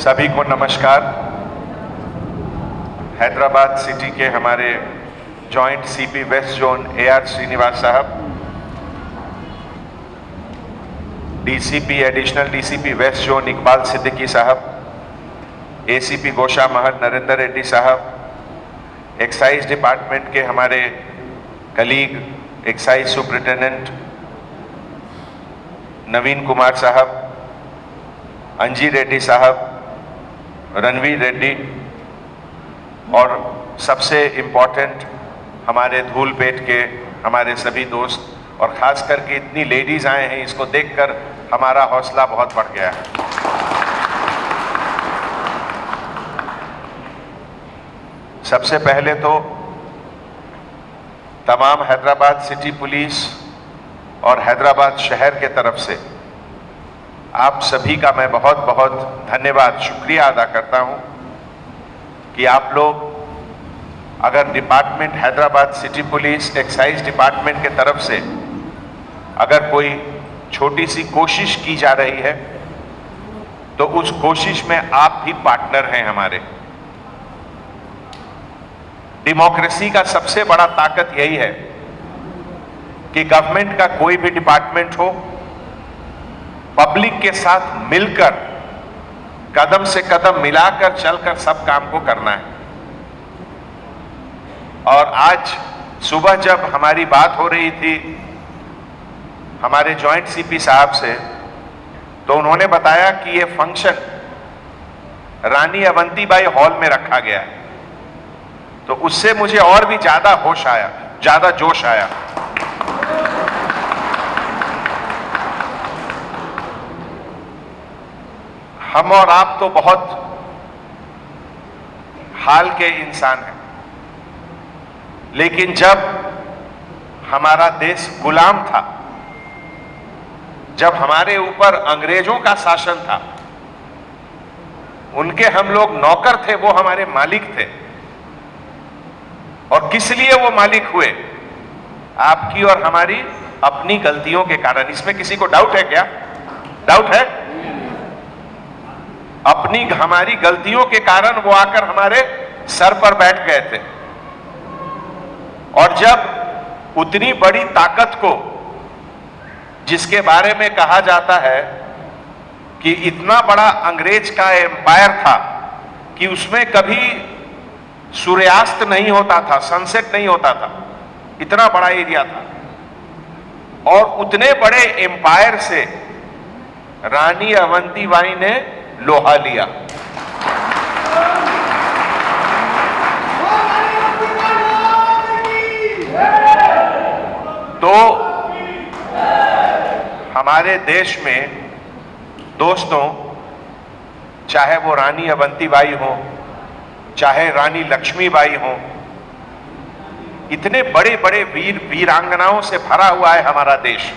सभी को नमस्कार। हैदराबाद सिटी के हमारे joint CP west zone AR Srinivas साहब, DCP additional DCP west zone Iqbal Siddiqui साहब, ACP गोशा महल नरेंद्र रेड्डी साहब, एक्साइज डिपार्टमेंट के हमारे कलीग एक्साइज सुपरिटेंडेंट नवीन कुमार साहब, अंजी रेड्डी साहब, रणवीर रेड्डी और सबसे इम्पोर्टेंट हमारे धूलपेट के हमारे सभी दोस्त और खास करके इतनी लेडीज आए हैं, इसको देखकर हमारा हौसला बहुत बढ़ गया है। सबसे पहले तो तमाम हैदराबाद सिटी पुलिस और हैदराबाद शहर के तरफ से आप सभी का मैं बहुत बहुत धन्यवाद शुक्रिया अदा करता हूं कि आप लोग अगर department Hyderabad city police excise department के तरफ से अगर कोई छोटी सी कोशिश की जा रही है तो उस कोशिश में आप भी पार्टनर हैं हमारे। डेमोक्रेसी का सबसे बड़ा ताकत यही है कि गवर्नमेंट का कोई भी डिपार्टमेंट हो, पब्लिक के साथ मिलकर कदम से कदम मिलाकर चलकर सब काम को करना है। और आज सुबह जब हमारी बात हो रही थी हमारे जॉइंट सीपी साहब से, तो उन्होंने बताया कि ये फंक्शन रानी अवंतीबाई हॉल में रखा गया है, तो उससे मुझे और भी ज्यादा होश आया, ज्यादा जोश आया। हम और आप तो बहुत हाल के इंसान हैं, लेकिन जब हमारा देश गुलाम था, जब हमारे ऊपर अंग्रेजों का शासन था, उनके हम लोग नौकर थे, वो हमारे मालिक थे। और किस लिए वो मालिक हुए? आपकी और हमारी अपनी गलतियों के कारण। इसमें किसी को डाउट है क्या? डाउट है? अपनी हमारी गलतियों के कारण वो आकर हमारे सर पर बैठ गए थे। और जब उतनी बड़ी ताकत को, जिसके बारे में कहा जाता है कि इतना बड़ा अंग्रेज का एम्पायर था कि उसमें कभी सूर्यास्त नहीं होता था, सनसेट नहीं होता था, इतना बड़ा एरिया था, और उतने बड़े एम्पायर से रानी अवंतीबाई ने लोहा लिया। तो हमारे देश में दोस्तों, चाहे वो रानी अवंतीबाई हो, चाहे रानी लक्ष्मीबाई हो, इतने बड़े बड़े वीरांगनाओं से भरा हुआ है हमारा देश,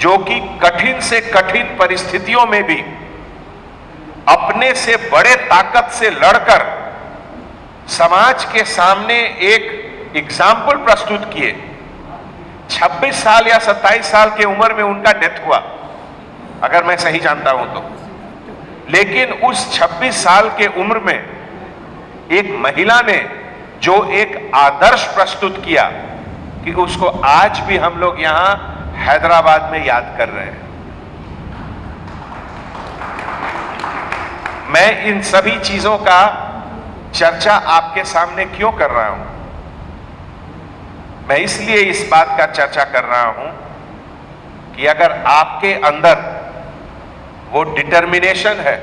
जो कि कठिन से कठिन परिस्थितियों में भी अपने से बड़े ताकत से लड़कर समाज के सामने एक एग्जाम्पल प्रस्तुत किए। 26 साल या 27 साल की उम्र में उनका डेथ हुआ, अगर मैं सही जानता हूं तो। लेकिन उस 26 साल के उम्र में एक महिला ने जो एक आदर्श प्रस्तुत किया कि उसको आज भी हम लोग यहां हैदराबाद में याद कर रहे हैं। मैं इन सभी चीजों का चर्चा आपके सामने क्यों कर रहा हूं? मैं इसलिए इस बात का चर्चा कर रहा हूं कि अगर आपके अंदर वो डिटर्मिनेशन है,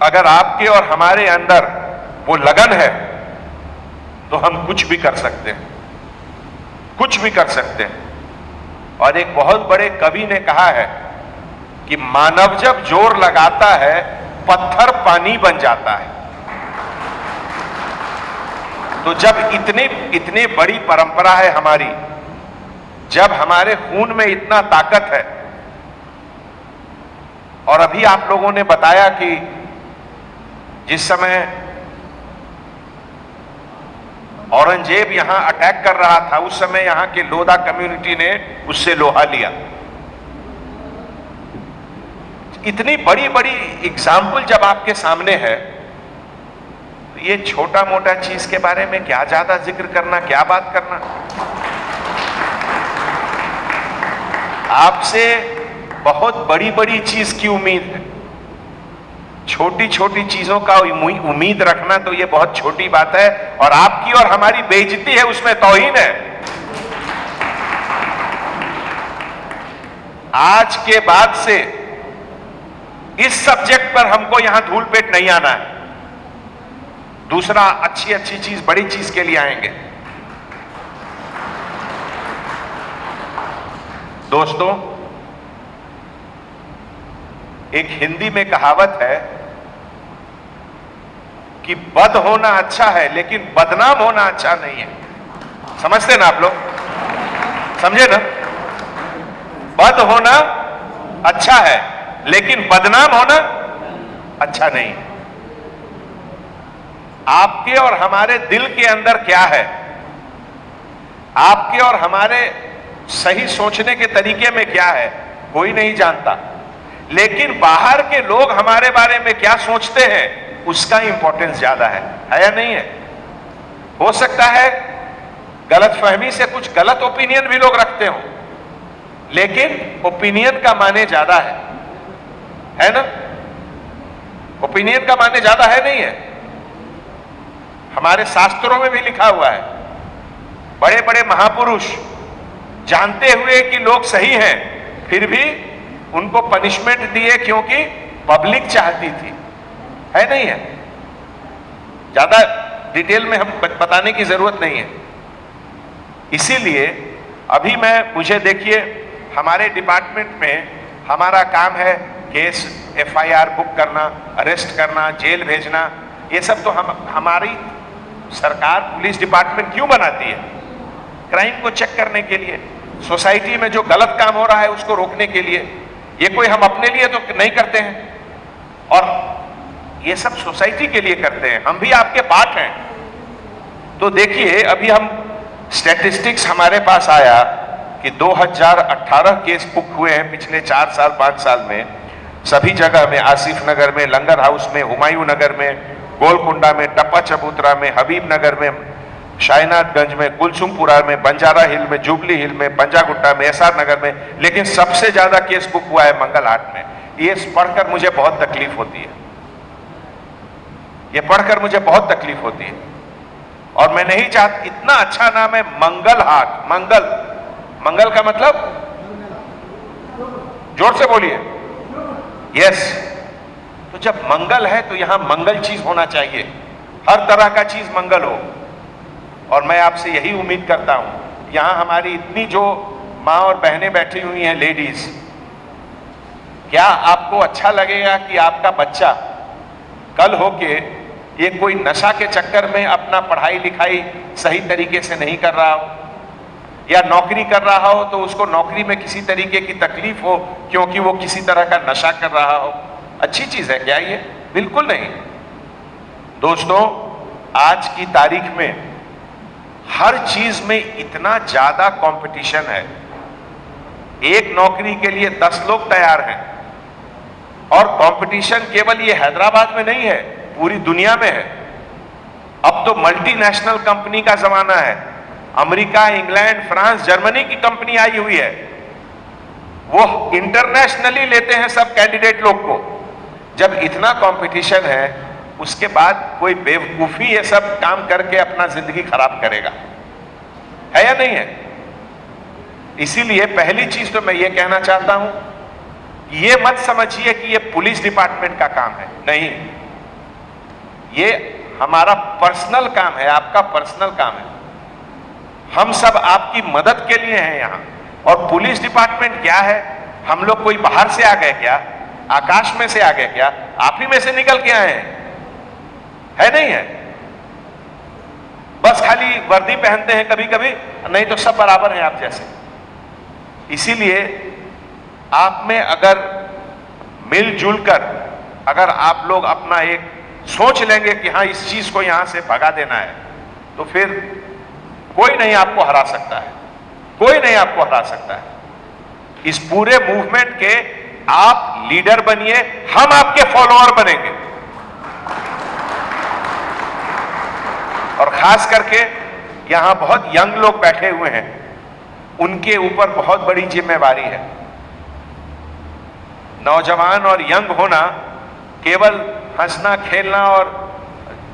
अगर आपके और हमारे अंदर वो लगन है, तो हम कुछ भी कर सकते हैं, कुछ भी कर सकते हैं। और एक बहुत बड़े कवि ने कहा है कि मानव जब जोर लगाता है, पत्थर पानी बन जाता है। तो जब इतनी बड़ी परंपरा है हमारी, जब हमारे खून में इतना ताकत है, और अभी आप लोगों ने बताया कि जिस समय औरंगजेब यहां अटैक कर रहा था, उस समय यहां के लोधा कम्युनिटी ने उससे लोहा लिया। इतनी बड़ी बड़ी एग्जाम्पल जब आपके सामने है, तो ये छोटा मोटा चीज के बारे में क्या ज्यादा जिक्र करना, क्या बात करना। आपसे बहुत बड़ी बड़ी चीज की उम्मीद है। छोटी छोटी चीजों का उम्मीद रखना तो ये बहुत छोटी बात है, और आपकी और हमारी बेइज्जती है, उसमें तौहीन है। आज के बाद से इस सब्जेक्ट पर हमको यहां धूल पेट नहीं आना है। दूसरा, अच्छी अच्छी चीज, बड़ी चीज के लिए आएंगे। दोस्तों, एक हिंदी में कहावत है कि बद होना अच्छा है लेकिन बदनाम होना अच्छा नहीं है। समझते ना आप लोग? समझे ना? बद होना अच्छा है लेकिन बदनाम होना अच्छा नहीं है। आपके और हमारे दिल के अंदर क्या है, आपके और हमारे सही सोचने के तरीके में क्या है, कोई नहीं जानता। लेकिन बाहर के लोग हमारे बारे में क्या सोचते हैं, उसका इंपॉर्टेंस ज्यादा है या नहीं है? हो सकता है गलतफहमी से कुछ गलत ओपिनियन भी लोग रखते हो, लेकिन ओपिनियन का माने ज्यादा है ना? ओपिनियन का माने ज्यादा है, नहीं है? हमारे शास्त्रों में भी लिखा हुआ है, बड़े बड़े महापुरुष जानते हुए कि लोग सही हैं, फिर भी उनको पनिशमेंट दिए क्योंकि पब्लिक चाहती थी, है नहीं है? ज्यादा डिटेल में हम बताने की जरूरत नहीं है। इसीलिए अभी मुझे देखिए, हमारे डिपार्टमेंट में हमारा काम है केस एफआईआर बुक करना, अरेस्ट करना, जेल भेजना। ये सब तो हमारी सरकार, पुलिस डिपार्टमेंट क्यों बनाती है? क्राइम को चेक करने के लिए, सोसाइटी में जो गलत काम हो रहा है उसको रोकने के लिए। ये कोई हम अपने लिए तो नहीं करते हैं, और ये सब सोसाइटी के लिए करते हैं। हम भी आपके पार्ट हैं। तो देखिए, अभी हम स्टैटिस्टिक्स हमारे पास आया कि 2018 केस बुक हुए हैं पिछले 4 साल 5 साल में, सभी जगह में, आसिफ नगर में, लंगर हाउस में, हुमायूं नगर में, गोलकुंडा में, टप्पा चबूतरा में, हबीब नगर में, शायनाथगंज में, कुलसुमपुरा में, बंजारा हिल में, जुबली हिल में, पंजागुट्टा में, एसआर नगर में। लेकिन सबसे ज्यादा केस बुक हुआ है मंगल हाट में। ये पढ़कर मुझे बहुत तकलीफ होती है, ये पढ़कर मुझे बहुत तकलीफ होती है। और मैं नहीं चाहता, इतना अच्छा नाम है मंगल हाट। मंगल का मतलब, जोर से बोलिए, यस। तो जब मंगल है तो यहां मंगल चीज होना चाहिए, हर तरह का चीज मंगल हो। और मैं आपसे यही उम्मीद करता हूं, यहां हमारी इतनी जो मां और बहनें बैठी हुई हैं, लेडीज, क्या आपको अच्छा लगेगा कि आपका बच्चा कल होके ये कोई नशा के चक्कर में अपना पढ़ाई लिखाई सही तरीके से नहीं कर रहा हो, या नौकरी कर रहा हो तो उसको नौकरी में किसी तरीके की तकलीफ हो क्योंकि वो किसी तरह का नशा कर रहा हो? अच्छी चीज है क्या ये? बिल्कुल नहीं। दोस्तों, आज की तारीख में हर चीज में इतना ज्यादा कंपटीशन है, एक नौकरी के लिए 10 लोग तैयार हैं। और कंपटीशन केवल ये हैदराबाद में नहीं है, पूरी दुनिया में है। अब तो मल्टीनेशनल कंपनी का जमाना है। अमेरिका, इंग्लैंड, फ्रांस, जर्मनी की कंपनी आई हुई है, वो इंटरनेशनली लेते हैं सब कैंडिडेट लोग को। जब इतना कंपटीशन है, उसके बाद कोई बेवकूफी ये सब काम करके अपना जिंदगी खराब करेगा, है या नहीं है? इसीलिए पहली चीज तो मैं ये कहना चाहता हूं, ये मत समझिए कि ये पुलिस डिपार्टमेंट का काम है, नहीं। ये हमारा पर्सनल काम है, आपका पर्सनल काम है। हम सब आपकी मदद के लिए हैं यहां। और पुलिस डिपार्टमेंट क्या है? हम लोग कोई बाहर से आ गए क्या? आकाश में से आ गए क्या? आप ही में से निकल के आए हैं, है नहीं है? बस खाली वर्दी पहनते हैं कभी कभी, नहीं तो सब बराबर हैं आप जैसे। इसीलिए आप में अगर मिलजुल कर अगर आप लोग अपना एक सोच लेंगे कि हाँ इस चीज को यहां से भगा देना है, तो फिर कोई नहीं आपको हरा सकता है, कोई नहीं आपको हरा सकता है। इस पूरे मूवमेंट के आप लीडर बनिए, हम आपके फॉलोअर बनेंगे। और खास करके यहां बहुत यंग लोग बैठे हुए हैं, उनके ऊपर बहुत बड़ी जिम्मेवारी है। नौजवान और यंग होना केवल हंसना खेलना और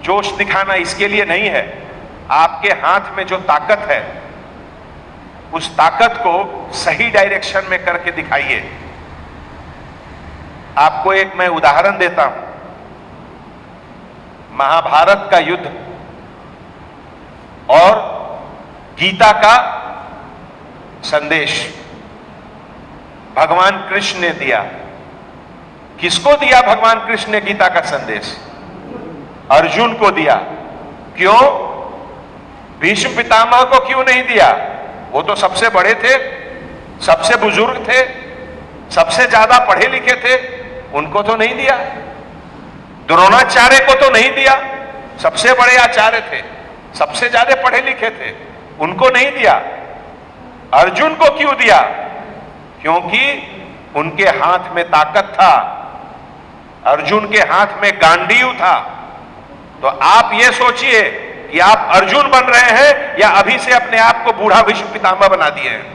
जोश दिखाना इसके लिए नहीं है। आपके हाथ में जो ताकत है, उस ताकत को सही डायरेक्शन में करके दिखाइए। आपको एक मैं उदाहरण देता हूं। महाभारत का युद्ध और गीता का संदेश भगवान कृष्ण ने दिया। किसको दिया भगवान कृष्ण ने गीता का संदेश? अर्जुन को दिया। क्यों? भीष्म पितामह को क्यों नहीं दिया? वो तो सबसे बड़े थे, सबसे बुजुर्ग थे, सबसे ज्यादा पढ़े लिखे थे, उनको तो नहीं दिया। द्रोणाचार्य को तो नहीं दिया, सबसे बड़े आचार्य थे, सबसे ज्यादा पढ़े लिखे थे, उनको नहीं दिया। अर्जुन को क्यों दिया? क्योंकि उनके हाथ में ताकत था, अर्जुन के हाथ में गांडीव था। तो आप ये सोचिए कि आप अर्जुन बन रहे हैं या अभी से अपने आप को बूढ़ा भीष्म पितामह बना दिए हैं।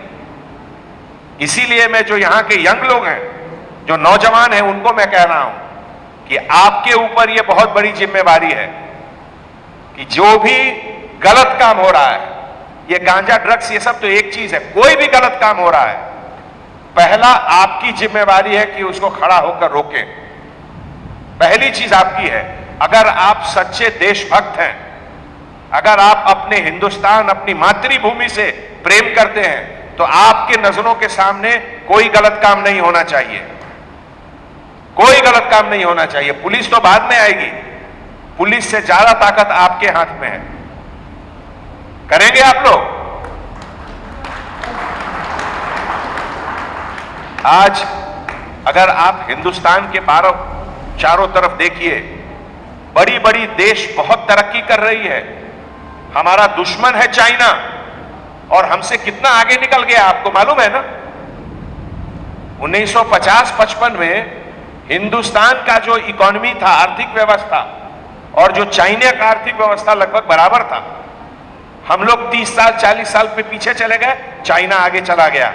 इसीलिए मैं जो यहां के यंग लोग हैं, जो नौजवान हैं, उनको मैं कह रहा हूं कि आपके ऊपर यह बहुत बड़ी जिम्मेवारी है कि जो भी गलत काम हो रहा है, ये गांजा ड्रग्स ये सब तो एक चीज है, कोई भी गलत काम हो रहा है, पहला आपकी जिम्मेवारी है कि उसको खड़ा होकर रोकें। पहली चीज आपकी है। अगर आप सच्चे देशभक्त हैं, अगर आप अपने हिंदुस्तान, अपनी मातृभूमि से प्रेम करते हैं, तो आपके नजरों के सामने कोई गलत काम नहीं होना चाहिए, कोई गलत काम नहीं होना चाहिए। पुलिस तो बाद में आएगी, पुलिस से ज्यादा ताकत आपके हाथ में है। करेंगे आप लोग? आज अगर आप हिंदुस्तान के चारों तरफ देखिए, बड़ी बड़ी देश बहुत तरक्की कर रही है। हमारा दुश्मन है चाइना, और हमसे कितना आगे निकल गया आपको मालूम है ना? 1950-55 में हिंदुस्तान का जो इकोनॉमी था, आर्थिक व्यवस्था, और जो चाइना का आर्थिक व्यवस्था लगभग बराबर था। हम लोग 30 साल 40 साल पे पीछे चले गए, चाइना आगे चला गया।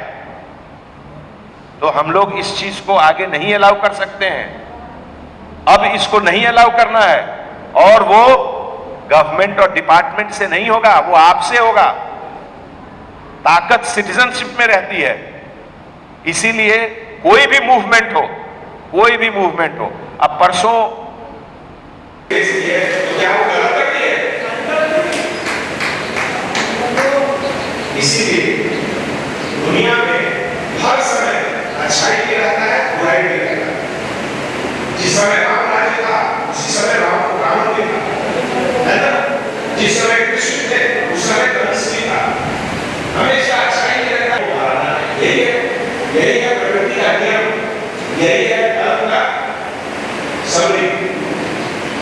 तो हम लोग इस चीज को आगे नहीं अलाउ कर सकते हैं। अब इसको नहीं अलाउ करना है, और वो गवर्नमेंट और डिपार्टमेंट से नहीं होगा, वो आपसे होगा। ताकत सिटीजनशिप में रहती है। इसीलिए कोई भी मूवमेंट हो, कोई भी मूवमेंट हो, अब परसों तो क्या वो गलत करती है? इसीलिए दुनिया में हर समय अच्छाई भी रहता है, बुराई भी रहता है। जिस समय राम राज्य था, उसी समय रावण भी था, है ना? जिस समय कृष्ण थे, उस समय कंस भी था। हमेशा अच्छाई भी रहता है। यही है प्रकृति का नियम, यही है धर्म का समरी।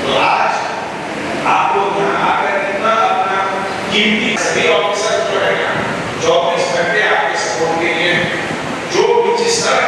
तो आज आप लोग यहाँ आकर कितना अपना कीमती, सभी ऑफिसर जो है 24 घंटे आपके सपोर्ट के लिए, जो भी जिस तरह